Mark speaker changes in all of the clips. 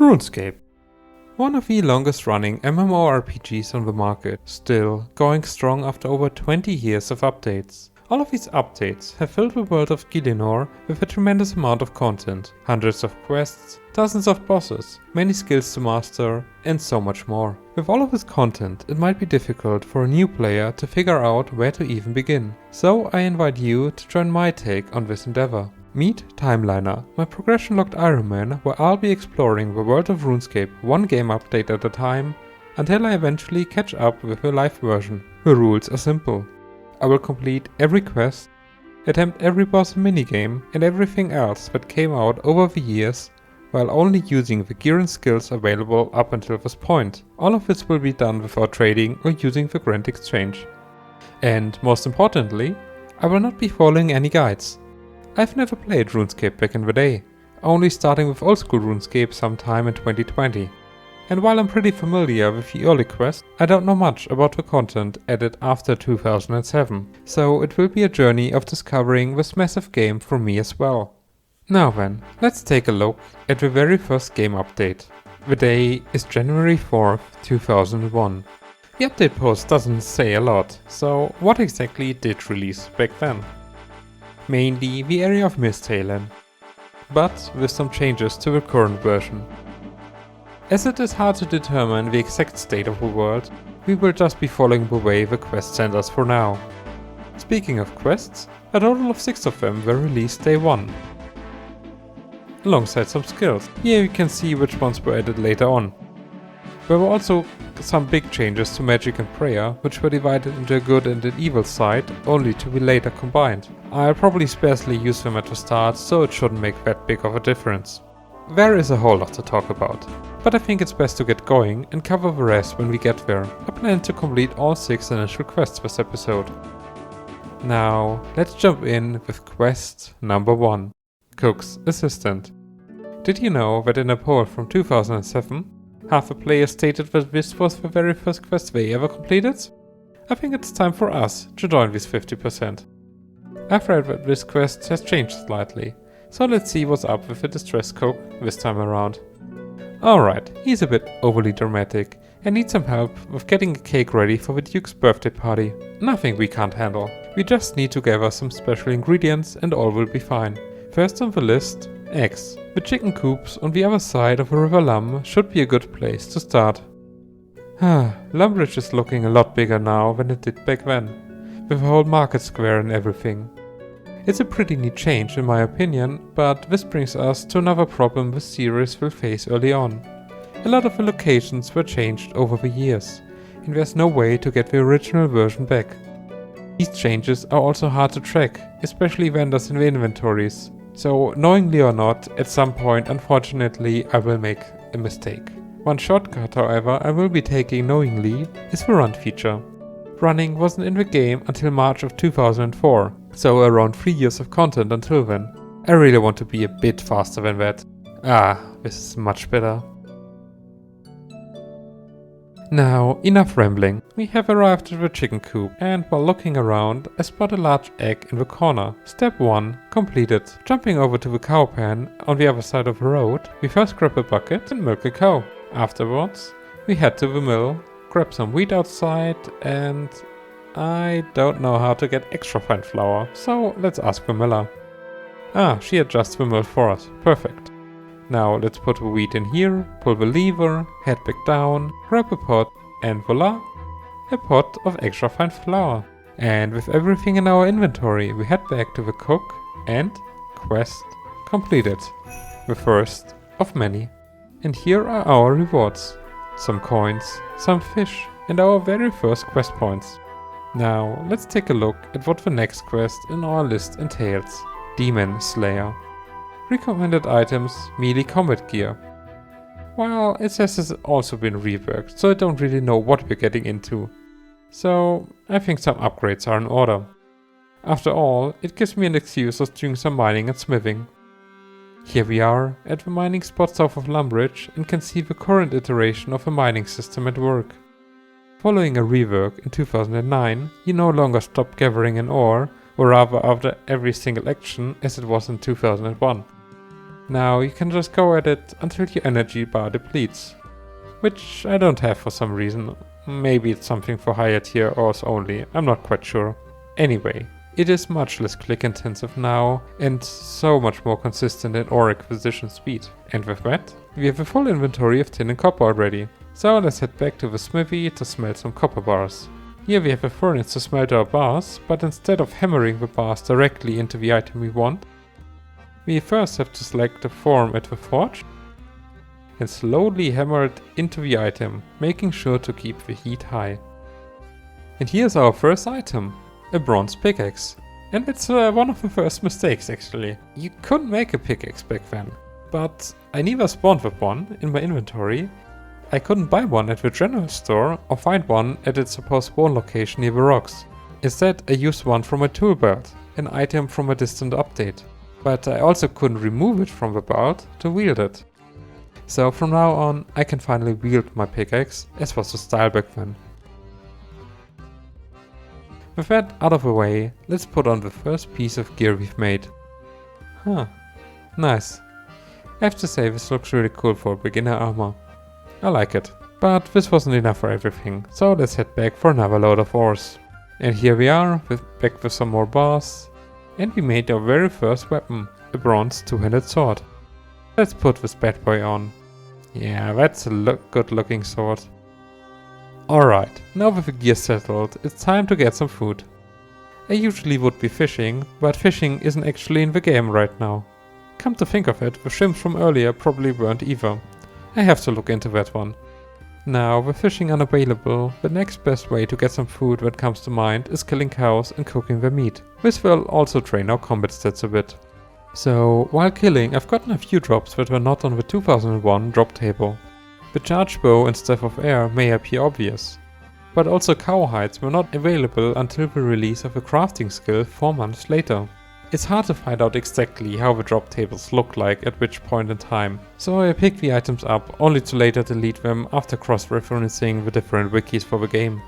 Speaker 1: Runescape. One of the longest running MMORPGs on the market, still going strong after over 20 years of updates. All of these updates have filled the world of Gunnars with a tremendous amount of content, hundreds of quests, dozens of bosses, many skills to master, and so much more. With all of this content, it might be difficult for a new player to figure out where to even begin. So I invite you to join my take on this endeavor. Meet Timeliner, my progression-locked Ironman, where I'll be exploring the world of RuneScape one game update at a time, until I eventually catch up with the live version. The rules are simple. I will complete every quest, attempt every boss minigame, and everything else that came out over the years, while only using the gear and skills available up until this point. All of this will be done without trading or using the Grand Exchange. And most importantly, I will not be following any guides. I've never played RuneScape back in the day, only starting with old school RuneScape sometime in 2020. And while I'm pretty familiar with the early quests, I don't know much about the content added after 2007, so it will be a journey of discovering this massive game for me as well. Now then, let's take a look at the very first game update. The day is January 4th, 2001. The update post doesn't say a lot, so what exactly did release back then? Mainly the area of Misthaven, but with some changes to the current version. As it is hard to determine the exact state of the world, we will just be following the way the quest sent us for now. Speaking of quests, a total of 6 of them were released day 1. Alongside some skills. Here you can see which ones were added later on. There were also some big changes to magic and prayer, which were divided into a good and an evil side, only to be later combined. I'll probably sparsely use them at the start, so it shouldn't make that big of a difference. There is a whole lot to talk about, but I think it's best to get going and cover the rest when we get there. I plan to complete all 6 initial quests this episode. Now, let's jump in with quest number 1, Cook's Assistant. Did you know that in a poll from 2007, half the players stated that this was the very first quest they ever completed? I think it's time for us to join this 50%. I've read that this quest has changed slightly, so let's see what's up with the distressed cook this time around. Alright, he's a bit overly dramatic and needs some help with getting a cake ready for the Duke's birthday party. Nothing we can't handle. We just need to gather some special ingredients and all will be fine. First on the list, eggs. The chicken coops on the other side of the River Lum should be a good place to start. Lumbridge is looking a lot bigger now than it did back then, with a whole market square and everything. It's a pretty neat change in my opinion, but this brings us to another problem the series will face early on. A lot of the locations were changed over the years, and there's no way to get the original version back. These changes are also hard to track, especially vendors in the inventories. So, knowingly or not, at some point unfortunately I will make a mistake. One shortcut, however, I will be taking knowingly is the run feature. Running wasn't in the game until March of 2004, so around 3 years of content until then. I really want to be a bit faster than that. This is much better. Now, enough rambling. We have arrived at the chicken coop, and while looking around, I spot a large egg in the corner. Step 1 completed. Jumping over to the cow pen on the other side of the road, we first grab a bucket and milk a cow. Afterwards, we head to the mill, grab some wheat outside, and I don't know how to get extra fine flour, so let's ask the miller. She adjusts the mill for us. Perfect. Now let's put the wheat in here, pull the lever, head back down, grab a pot, and voila! A pot of extra fine flour. And with everything in our inventory, we head back to the cook and quest completed. The first of many. And here are our rewards. Some coins, some fish, and our very first quest points. Now let's take a look at what the next quest in our list entails. Demon Slayer. Recommended items, melee combat gear. Well, it says it's also been reworked, so I don't really know what we're getting into. So, I think some upgrades are in order. After all, it gives me an excuse of doing some mining and smithing. Here we are, at the mining spot south of Lumbridge, and can see the current iteration of a mining system at work. Following a rework in 2009, you no longer stop gathering an ore, or rather after every single action as it was in 2001. Now you can just go at it until your energy bar depletes. Which I don't have for some reason. Maybe it's something for higher tier ores only, I'm not quite sure. Anyway, it is much less click intensive now and so much more consistent in ore acquisition speed. And with that, we have a full inventory of tin and copper already. So let's head back to the smithy to smelt some copper bars. Here we have a furnace to smelt our bars, but instead of hammering the bars directly into the item we want, we first have to select the form at the forge and slowly hammer it into the item, making sure to keep the heat high. And here's our first item, a bronze pickaxe. And it's one of the first mistakes actually. You couldn't make a pickaxe back then, but I neither spawned with one in my inventory, I couldn't buy one at the general store or find one at its supposed spawn location near the rocks. Instead I used one from my tool belt, an item from a distant update. But I also couldn't remove it from the belt to wield it. So from now on I can finally wield my pickaxe, as was the style back then. With that out of the way, let's put on the first piece of gear we've made. Huh, nice. I have to say this looks really cool for beginner armor. I like it. But this wasn't enough for everything, so let's head back for another load of ores. And here we are, back with some more bars. And we made our very first weapon, a bronze two-handed sword. Let's put this bad boy on. Yeah, that's a good looking sword. Alright, now with the gear settled, it's time to get some food. I usually would be fishing, but fishing isn't actually in the game right now. Come to think of it, the shrimps from earlier probably weren't either. I have to look into that one. Now, with fishing unavailable, the next best way to get some food that comes to mind is killing cows and cooking their meat. This will also train our combat stats a bit. So, while killing, I've gotten a few drops that were not on the 2001 drop table. The charged bow and staff of air may appear obvious, but also cow hides were not available until the release of a crafting skill 4 months later. It's hard to find out exactly how the drop tables look like at which point in time, so I picked the items up only to later delete them after cross-referencing the different wikis for the game.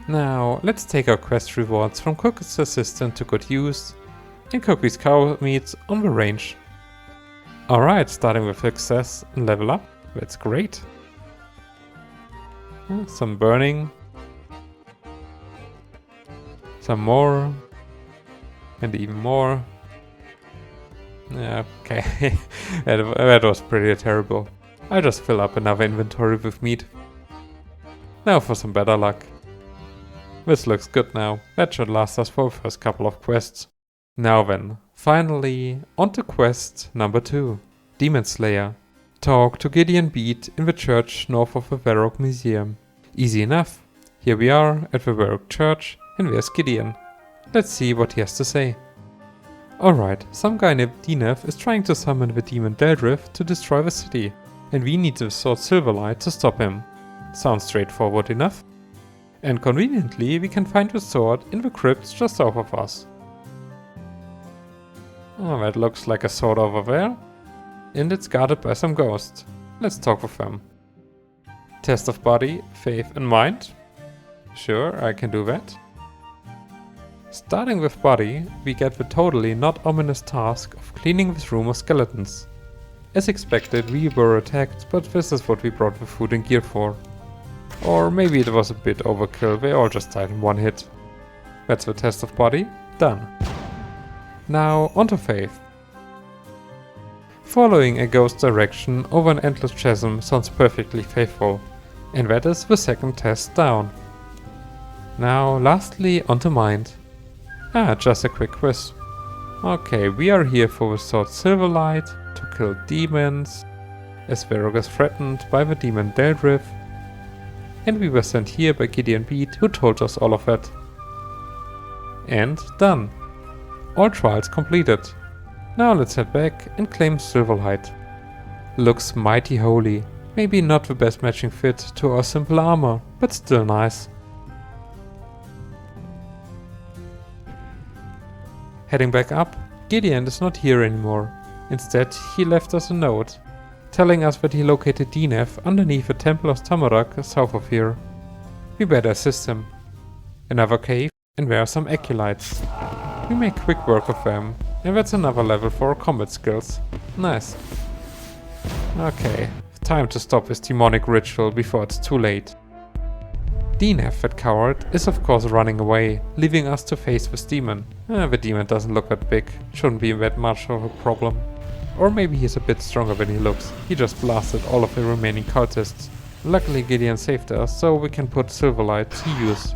Speaker 1: Now, let's take our quest rewards from Cookie's assistant to good use and Cookie's cow meat on the range. Alright, starting with success and level up, that's great. Some burning. Some more. And even more. Yeah, okay. that was pretty terrible. I'll just fill up another inventory with meat. Now for some better luck. This looks good now. That should last us for the first couple of quests. Now then, finally, on to quest number 2. Demon Slayer. Talk to Gideon Beat in the church north of the Varrock Museum. Easy enough. Here we are at the Varrock Church and there's Gideon. Let's see what he has to say. Alright, some guy named Dinev is trying to summon the demon Deldrif to destroy the city, and we need the sword Silverlight to stop him. Sounds straightforward enough. And conveniently we can find the sword in the crypts just south of us. Oh, that looks like a sword over there. And it's guarded by some ghosts. Let's talk with them. Test of body, faith and mind. Sure, I can do that. Starting with body, we get the totally not ominous task of cleaning this room of skeletons. As expected, we were attacked, but this is what we brought the food and gear for. Or maybe it was a bit overkill, they all just died in one hit. That's the test of body, done. Now onto faith. Following a ghost direction over an endless chasm sounds perfectly faithful, and that is the second test down. Now lastly onto mind. Just a quick quiz. Okay, we are here for the sword Silverlight, to kill demons, as Varrock is threatened by the demon Deldrif, and we were sent here by Gideon Beat, who told us all of that. And done. All trials completed. Now let's head back and claim Silverlight. Looks mighty holy. Maybe not the best matching fit to our simple armor, but still nice. Heading back up, Gideon is not here anymore. Instead, he left us a note, telling us that he located Dinev underneath the Temple of Tamarak south of here. We better assist him. Another cave, and there are some acolytes. We make quick work of them, And that's another level for combat skills. Nice. Okay, time to stop this demonic ritual before it's too late. DNF, that coward, is of course running away, leaving us to face this demon. The demon doesn't look that big, shouldn't be that much of a problem. Or maybe he's a bit stronger than he looks, he just blasted all of the remaining cultists. Luckily Gideon saved us, so we can put Silverlight to use.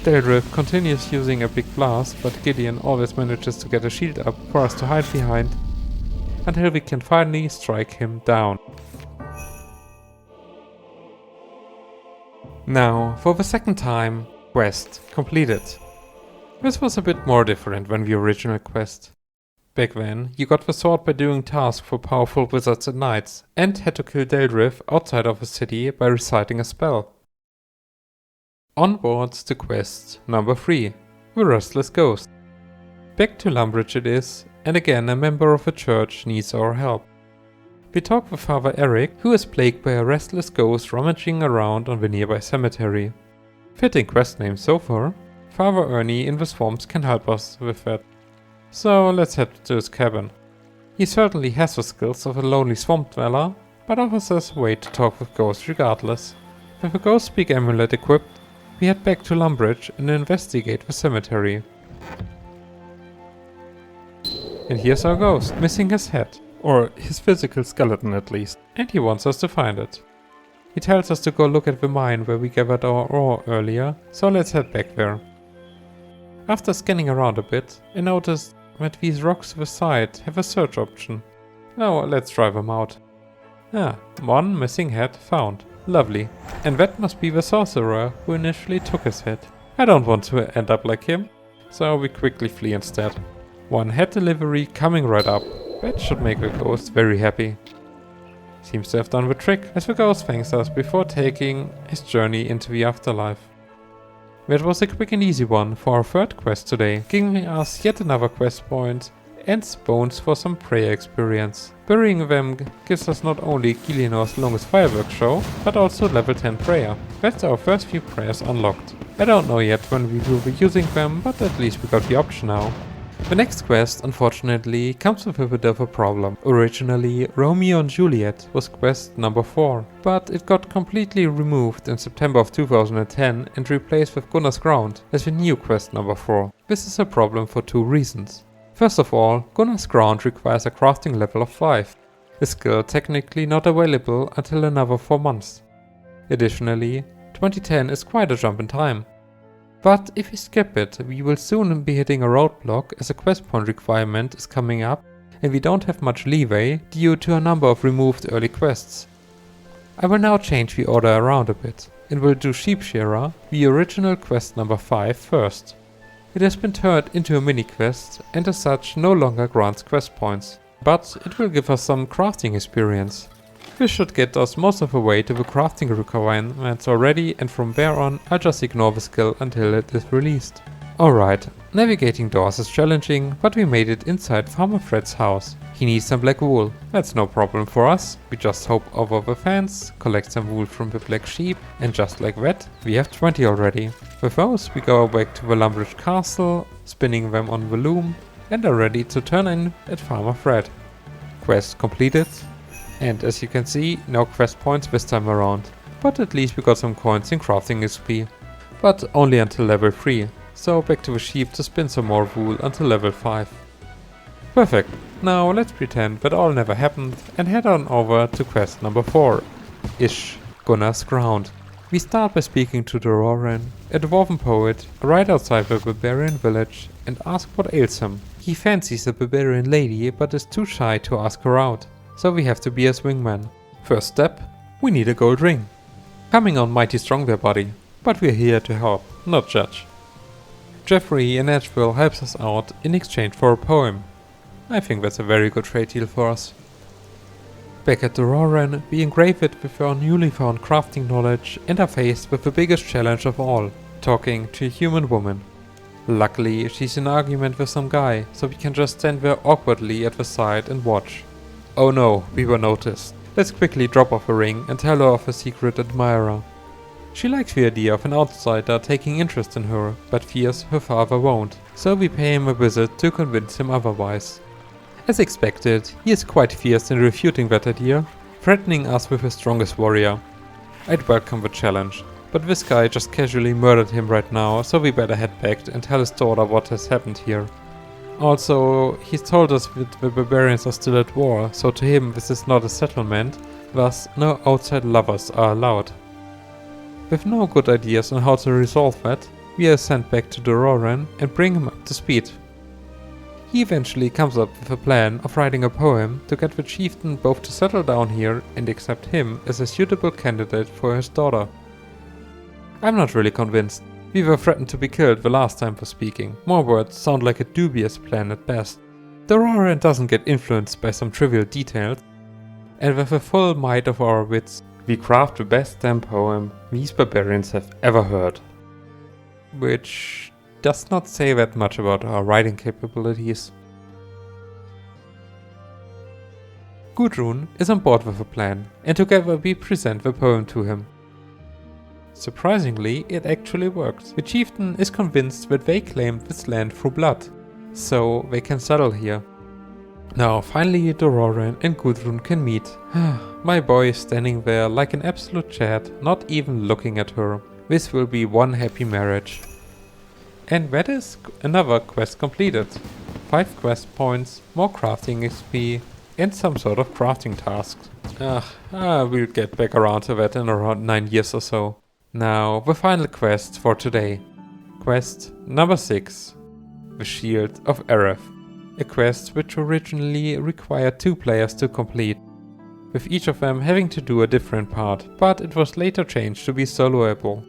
Speaker 1: Delriff continues using a big blast, but Gideon always manages to get a shield up for us to hide behind, until we can finally strike him down. Now, for the second time, quest completed. This was a bit more different than the original quest. Back then, you got the sword by doing tasks for powerful wizards and knights, and had to kill Delriff outside of the city by reciting a spell. Onwards to quest number 3, the Restless Ghost. Back to Lumbridge it is, and again a member of the church needs our help. We talk with Father Eric, who is plagued by a restless ghost rummaging around on the nearby cemetery. Fitting quest name so far. Father Ernie in the swamps can help us with that. So let's head to his cabin. He certainly has the skills of a lonely swamp dweller, but offers us a way to talk with ghosts regardless. With a ghost speak amulet equipped, we head back to Lumbridge and investigate the cemetery. And here's our ghost, missing his head. Or his physical skeleton at least, and he wants us to find it. He tells us to go look at the mine where we gathered our ore earlier, so let's head back there. After scanning around a bit, I noticed that these rocks to the side have a search option. Now let's try them out. One missing head found. Lovely. And that must be the sorcerer who initially took his head. I don't want to end up like him, so we quickly flee instead. One head delivery coming right up. That should make the ghost very happy. Seems to have done the trick, as the ghost thanks us before taking his journey into the afterlife. That was a quick and easy one for our third quest today, giving us yet another quest point and bones for some prayer experience. Burying them gives us not only Gillinor's longest fireworks show, but also level 10 prayer. That's our first few prayers unlocked. I don't know yet when we will be using them, but at least we got the option now. The next quest, unfortunately, comes with a bit of a problem. Originally, Romeo and Juliet was quest number 4, but it got completely removed in September of 2010 and replaced with Gunnars Ground as the new quest number 4. This is a problem for 2 reasons. First of all, Gunnars Ground requires a crafting level of 5, a skill technically not available until another 4 months. Additionally, 2010 is quite a jump in time. But if we skip it, we will soon be hitting a roadblock as a quest point requirement is coming up and we don't have much leeway due to a number of removed early quests. I will now change the order around a bit and will do Shearer, the original quest number 5 first. It has been turned into a mini quest and as such no longer grants quest points, but it will give us some crafting experience. This should get us most of the way to the crafting requirements already, and from there on I'll just ignore the skill until it is released. Alright, navigating doors is challenging, but we made it inside Farmer Fred's house. He needs some black wool. That's no problem for us. We just hop over the fence, collect some wool from the black sheep, and just like that, we have 20 already. With those we go back to the Lumbridge castle, spinning them on the loom, and are ready to turn in at Farmer Fred. Quest completed. And as you can see, no quest points this time around. But at least we got some coins in crafting XP. But only until level 3, so back to the sheep to spin some more wool until level 5. Perfect, now let's pretend that all never happened and head on over to quest number 4-ish, Gunnars Ground. We start by speaking to Dororan, a dwarven poet, right outside the barbarian village, and ask what ails him. He fancies a barbarian lady but is too shy to ask her out. So we have to be a wingman. First step, we need a gold ring. Coming on mighty strong there, buddy, but we're here to help, not judge. Jeffrey in Edgeville helps us out in exchange for a poem. I think that's a very good trade deal for us. Back at Dororan, we engrave it with our newly found crafting knowledge and are faced with the biggest challenge of all, talking to a human woman. Luckily, she's in argument with some guy, so we can just stand there awkwardly at the side and watch. Oh no, we were noticed. Let's quickly drop off a ring and tell her of a secret admirer. She likes the idea of an outsider taking interest in her, but fears her father won't, so we pay him a visit to convince him otherwise. As expected, he is quite fierce in refuting that idea, threatening us with his strongest warrior. I'd welcome the challenge, but this guy just casually murdered him right now, so we better head back and tell his daughter what has happened here. Also, he's told us that the barbarians are still at war, so to him this is not a settlement, thus no outside lovers are allowed. With no good ideas on how to resolve that, we are sent back to Dororan and bring him up to speed. He eventually comes up with a plan of writing a poem to get the chieftain both to settle down here and accept him as a suitable candidate for his daughter. I'm not really convinced. We were threatened to be killed the last time for speaking. More words sound like a dubious plan at best. Dororan doesn't get influenced by some trivial details, and with the full might of our wits, we craft the best damn poem these barbarians have ever heard. Which does not say that much about our writing capabilities. Gudrun is on board with the plan, and together we present the poem to him. Surprisingly, it actually works. The chieftain is convinced that they claimed this land through blood, so they can settle here. Now finally Dororan and Gudrun can meet. My boy is standing there like an absolute Chad, not even looking at her. This will be one happy marriage. And that is another quest completed. 5 quest points, more crafting XP, and some sort of crafting tasks. We'll get back around to that in around 9 years or so. Now the final quest for today. Quest number 6. The Shield of Arrav. A quest which originally required 2 players to complete, with each of them having to do a different part, but it was later changed to be soloable.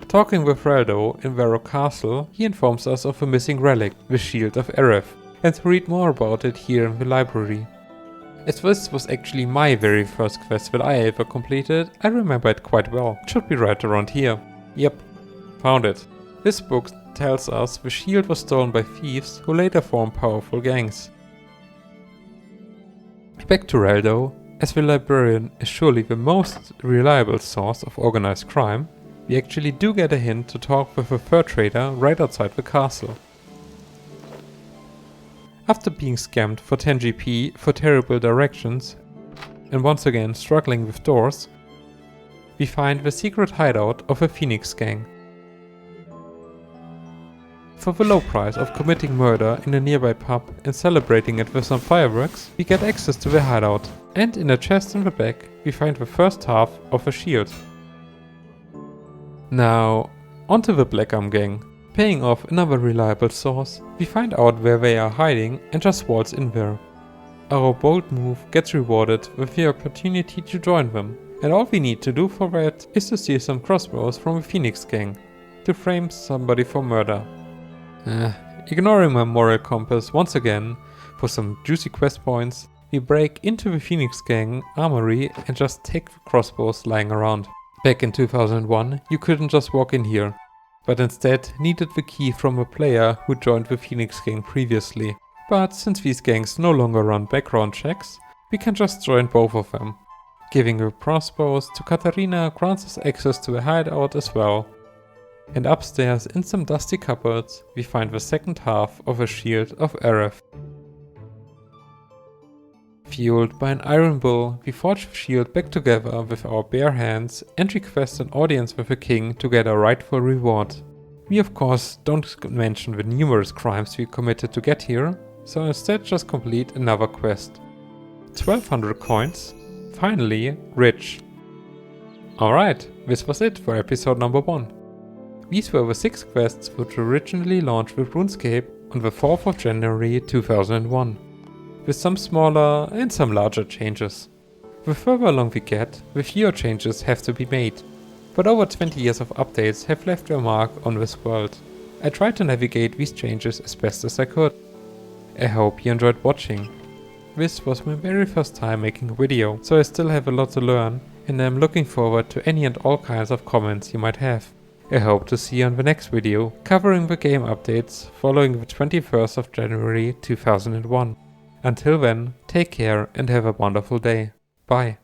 Speaker 1: Talking with Raldo in Varro Castle, he informs us of a missing relic, the Shield of Arrav, and to read more about it here in the library. As this was actually my very first quest that I ever completed, I remember it quite well. It should be right around here. Yep, found it. This book tells us the shield was stolen by thieves who later formed powerful gangs. Back to Raldo, as the librarian is surely the most reliable source of organized crime, we actually do get a hint to talk with a fur trader right outside the castle. After being scammed for 10 GP for terrible directions, and once again struggling with doors, we find the secret hideout of a Phoenix gang. For the low price of committing murder in a nearby pub and celebrating it with some fireworks, we get access to the hideout, and in a chest in the back we find the first half of a shield. Now, onto the Black Arm gang. Paying off another reliable source, we find out where they are hiding and just waltz in there. Our bold move gets rewarded with the opportunity to join them, and all we need to do for that is to steal some crossbows from the Phoenix gang, to frame somebody for murder. Ignoring my moral compass once again, for some juicy quest points, we break into the Phoenix gang armory and just take the crossbows lying around. Back in 2001, you couldn't just walk in here, but instead needed the key from a player who joined the Phoenix gang previously. But since these gangs no longer run background checks, we can just join both of them. Giving the crossbows to Katarina grants us access to a hideout as well. And upstairs in some dusty cupboards we find the second half of a Shield of Arrav. Fueled by an iron bull, we forge the shield back together with our bare hands and request an audience with the king to get our rightful reward. We of course don't mention the numerous crimes we committed to get here, so instead just complete another quest. 1200 coins, finally rich. Alright, this was it for episode number 1. These were the 6 quests which originally launched with Runescape on the 4th of January 2001. With some smaller and some larger changes. The further along we get, the fewer changes have to be made. But over 20 years of updates have left their mark on this world. I tried to navigate these changes as best as I could. I hope you enjoyed watching. This was my very first time making a video, so I still have a lot to learn, and I'm looking forward to any and all kinds of comments you might have. I hope to see you on the next video, covering the game updates following the 21st of January 2001. Until then, take care and have a wonderful day. Bye.